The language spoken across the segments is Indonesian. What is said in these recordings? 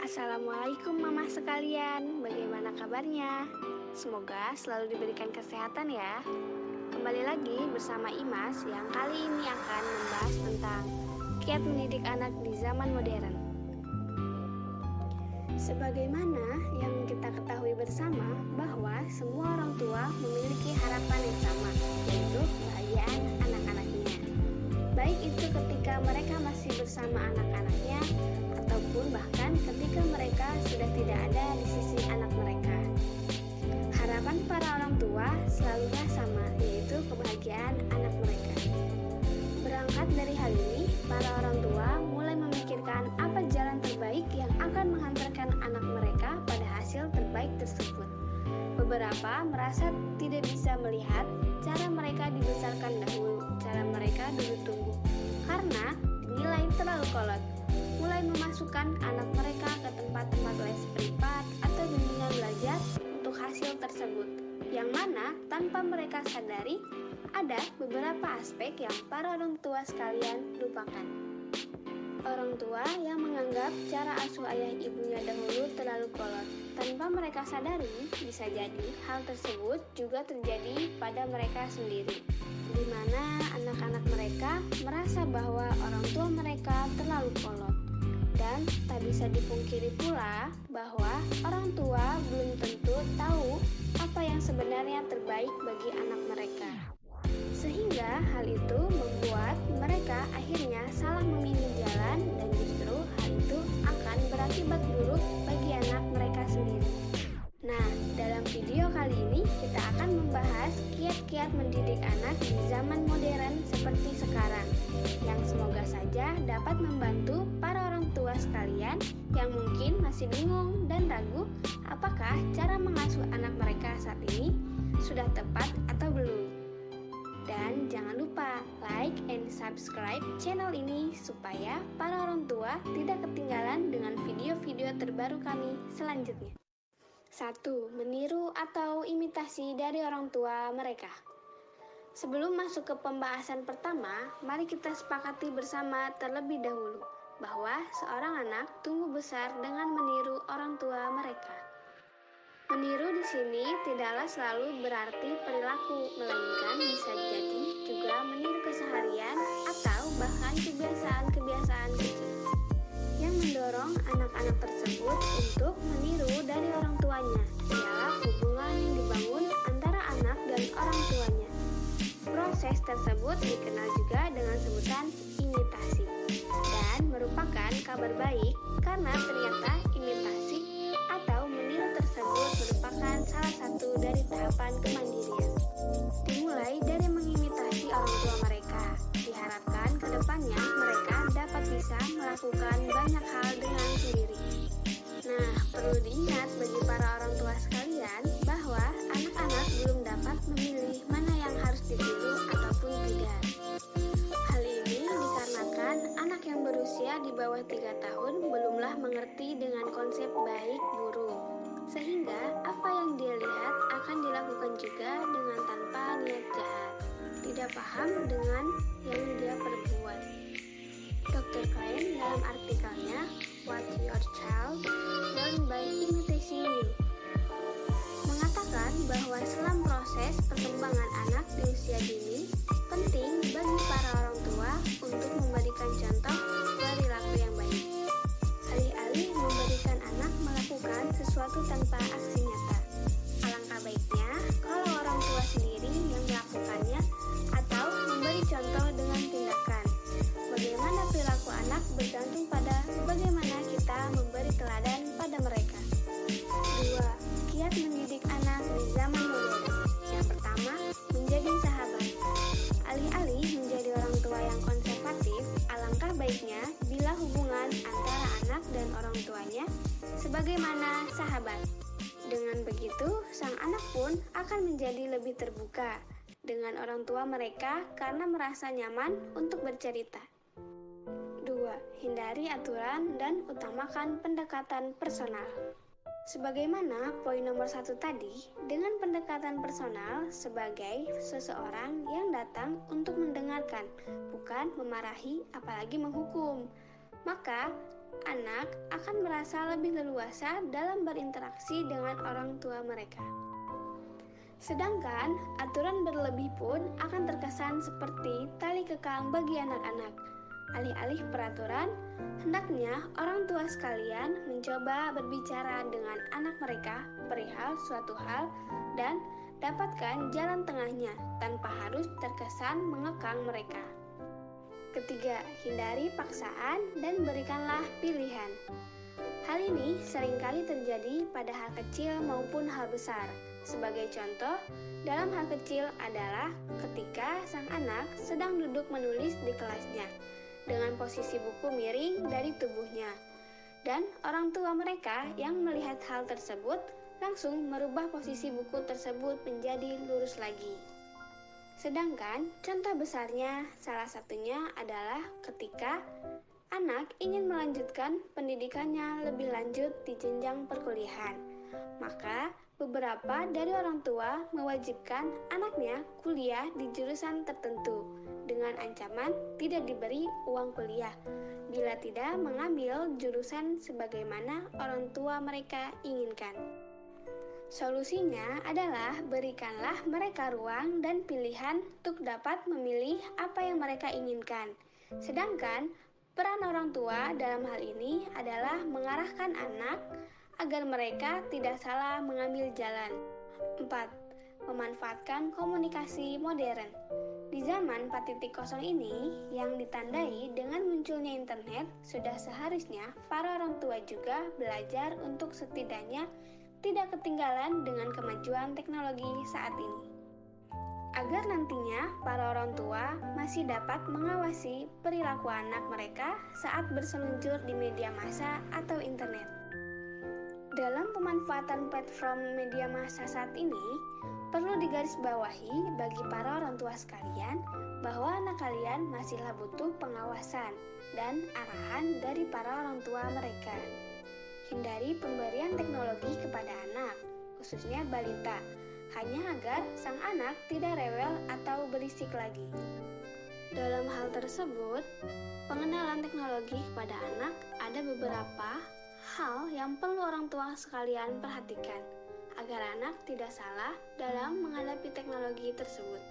Assalamualaikum mama sekalian, bagaimana kabarnya? Semoga selalu diberikan kesehatan ya. Kembali lagi bersama Imas yang kali ini akan membahas tentang kiat mendidik anak di zaman modern. Sebagaimana yang kita ketahui bersama bahwa semua orang tua memiliki harapan yang sama, yaitu kebahagiaan anak-anaknya. Baik itu ketika mereka masih bersama anak-anaknya ataupun bahkan ketika mereka sudah tidak ada di sisi anak mereka. Harapan para orang tua selalunya sama, yaitu kebahagiaan anak mereka. Berangkat dari hal ini, para orang tua mulai memikirkan apa jalan terbaik yang akan menghantarkan anak mereka pada hasil terbaik tersebut. Beberapa merasa tidak bisa melihat cara mereka dibesarkan dahulu, cara mereka dulu tumbuh, karena dinilai terlalu kolot. Mulai memasukkan anak mereka ke tempat-tempat les privat atau bimbingan belajar untuk hasil tersebut, yang mana tanpa mereka sadari ada beberapa aspek yang para orang tua sekalian lupakan. Orang tua yang menganggap cara asuh ayah ibunya dahulu terlalu kolot, tanpa mereka sadari bisa jadi hal tersebut juga terjadi pada mereka sendiri, di mana anak-anak mereka merasa bahwa orang tua mereka terlalu kolot. Dan tak bisa dipungkiri pula bahwa orang tua belum tentu tahu apa yang sebenarnya terbaik bagi anak mereka. Sehingga hal itu membuat mereka akhirnya salah memilih jalan, dan justru hal itu akan berakibat buruk bagi anak mereka sendiri. Nah, dalam video kali ini kita akan membahas kiat-kiat mendidik anak di zaman modern seperti sekarang, yang semoga saja dapat membantu para orang tua sekalian yang mungkin masih bingung dan ragu apakah cara mengasuh anak mereka saat ini sudah tepat atau belum. Dan jangan lupa like and subscribe channel ini supaya para orang tua tidak ketinggalan dengan video-video terbaru kami selanjutnya. 1. Meniru atau imitasi dari orang tua mereka. Sebelum masuk ke pembahasan pertama, mari kita sepakati bersama terlebih dahulu bahwa seorang anak tumbuh besar dengan meniru orang tua mereka. Meniru di sini tidaklah selalu berarti perilaku, melainkan bisa jadi juga meniru keseharian atau bahkan kebiasaan-kebiasaan kecil yang mendorong anak-anak tersebut untuk meniru dari orang tuanya. Ialah hubungan yang dibangun antara anak dan orang tuanya. Proses tersebut dikenal juga dengan sebutan imitasi, dan merupakan kabar baik karena ternyata imitasi atau meniru tersebut merupakan salah satu dari tahapan kemandirian. Dimulai dari mengimitasi orang tua mereka, diharapkan ke depannya mereka dapat bisa melakukan banyak hal dengan sendiri. Nah, perlu diingat bagi para orang tua sekalian bahwa anak-anak belum dapat memilih mana yang harus ditiru ataupun tidak. Hal ini dikarenakan anak yang berusia di bawah 3 tahun belumlah mengerti dengan konsep baik buruk, sehingga apa yang dia lihat akan dilakukan juga dengan tanpa niat jahat, tidak paham dengan yang dia perbuat. Dr. Klein dalam artikelnya What Your Child Learn by Imitating You mengatakan bahwa selama proses perkembangan anak di usia dini, penting bagi para orang tua untuk memberikan contoh perilaku yang baik. Alih-alih memberikan anak melakukan sesuatu tanpa aksi nyata, alangkah baiknya kalau orang tua sendiri yang melakukannya atau memberi contoh dengan tindakan. Bagaimana perilaku anak bergantung pada bagaimana kita memberi teladan pada mereka. 2. Kiat mendidik anak di zaman modern. Yang pertama, menjadi sahabat. Alih-alih menjadi orang tua yang konservatif, alangkah baiknya bila hubungan antara anak dan orang tuanya sebagaimana sahabat. Dengan begitu, sang anak pun akan menjadi lebih terbuka dengan orang tua mereka karena merasa nyaman untuk bercerita. 2. Hindari aturan dan utamakan pendekatan personal. Sebagaimana poin nomor 1 tadi, dengan pendekatan personal sebagai seseorang yang datang untuk mendengarkan, bukan memarahi apalagi menghukum. Maka, anak akan merasa lebih leluasa dalam berinteraksi dengan orang tua mereka. Sedangkan aturan berlebih pun akan terkesan seperti tali kekang bagi anak-anak. Alih-alih peraturan, hendaknya orang tua sekalian mencoba berbicara dengan anak mereka perihal suatu hal dan dapatkan jalan tengahnya tanpa harus terkesan mengekang mereka. Ketiga, hindari paksaan dan berikanlah pilihan. Hal ini seringkali terjadi pada hal kecil maupun hal besar. Sebagai contoh, dalam hal kecil adalah ketika sang anak sedang duduk menulis di kelasnya dengan posisi buku miring dari tubuhnya, dan orang tua mereka yang melihat hal tersebut langsung merubah posisi buku tersebut menjadi lurus lagi. Sedangkan contoh besarnya salah satunya adalah ketika anak ingin melanjutkan pendidikannya lebih lanjut di jenjang perkuliahan, maka beberapa dari orang tua mewajibkan anaknya kuliah di jurusan tertentu dengan ancaman tidak diberi uang kuliah bila tidak mengambil jurusan sebagaimana orang tua mereka inginkan. Solusinya adalah berikanlah mereka ruang dan pilihan untuk dapat memilih apa yang mereka inginkan. Sedangkan peran orang tua dalam hal ini adalah mengarahkan anak agar mereka tidak salah mengambil jalan. 4. Memanfaatkan komunikasi modern. Di zaman 4.0 ini yang ditandai dengan munculnya internet, sudah seharusnya para orang tua juga belajar untuk setidaknya tidak ketinggalan dengan kemajuan teknologi saat ini. Agar nantinya para orang tua masih dapat mengawasi perilaku anak mereka saat berseluncur di media massa atau internet. Dalam pemanfaatan platform media massa saat ini, perlu digarisbawahi bagi para orang tua sekalian bahwa anak kalian masihlah butuh pengawasan dan arahan dari para orang tua mereka. Hindari pemberian teknologi kepada anak, khususnya balita, hanya agar sang anak tidak rewel atau berisik lagi. Dalam hal tersebut, pengenalan teknologi kepada anak ada beberapa hal yang perlu orang tua sekalian perhatikan agar anak tidak salah dalam menghadapi teknologi tersebut.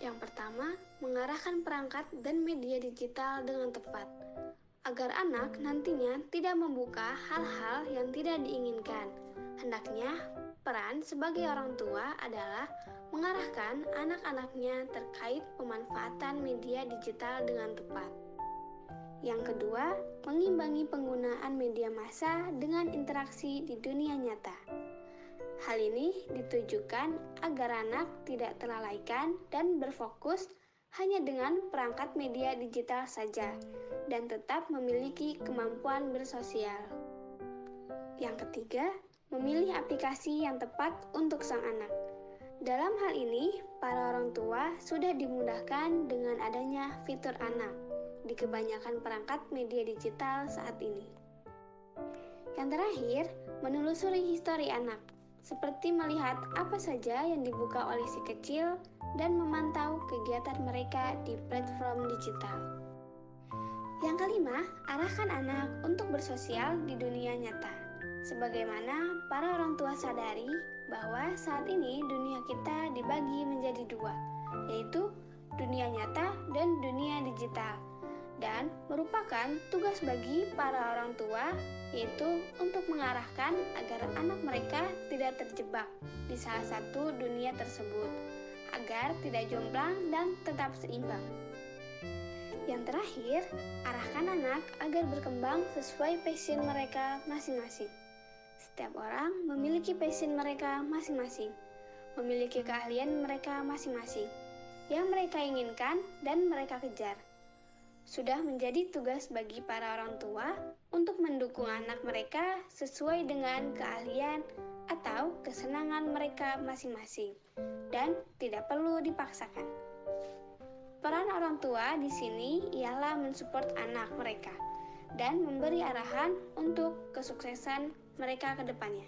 Yang pertama, mengarahkan perangkat dan media digital dengan tepat agar anak nantinya tidak membuka hal-hal yang tidak diinginkan. Hendaknya peran sebagai orang tua adalah mengarahkan anak-anaknya terkait pemanfaatan media digital dengan tepat. Yang kedua, mengimbangi penggunaan media massa dengan interaksi di dunia nyata. Hal ini ditujukan agar anak tidak terlalaikan dan berfokus hanya dengan perangkat media digital saja dan tetap memiliki kemampuan bersosial. Yang ketiga, memilih aplikasi yang tepat untuk sang anak. Dalam hal ini, para orang tua sudah dimudahkan dengan adanya fitur anak di kebanyakan perangkat media digital saat ini. Yang terakhir, menelusuri histori anak, seperti melihat apa saja yang dibuka oleh si kecil dan memantau kegiatan mereka di platform digital. Yang kelima, arahkan anak untuk bersosial di dunia nyata. Sebagaimana para orang tua sadari bahwa saat ini dunia kita dibagi menjadi dua, yaitu dunia nyata dan dunia digital. Dan merupakan tugas bagi para orang tua yaitu untuk mengarahkan agar anak mereka tidak terjebak di salah satu dunia tersebut agar tidak jomplang dan tetap seimbang. Yang terakhir, arahkan anak agar berkembang sesuai passion mereka masing-masing. Setiap orang memiliki passion mereka masing-masing, memiliki keahlian mereka masing-masing yang mereka inginkan dan mereka kejar. Sudah menjadi tugas bagi para orang tua untuk mendukung anak mereka sesuai dengan keahlian atau kesenangan mereka masing-masing dan tidak perlu dipaksakan. Peran orang tua di sini ialah mensupport anak mereka dan memberi arahan untuk kesuksesan mereka ke depannya.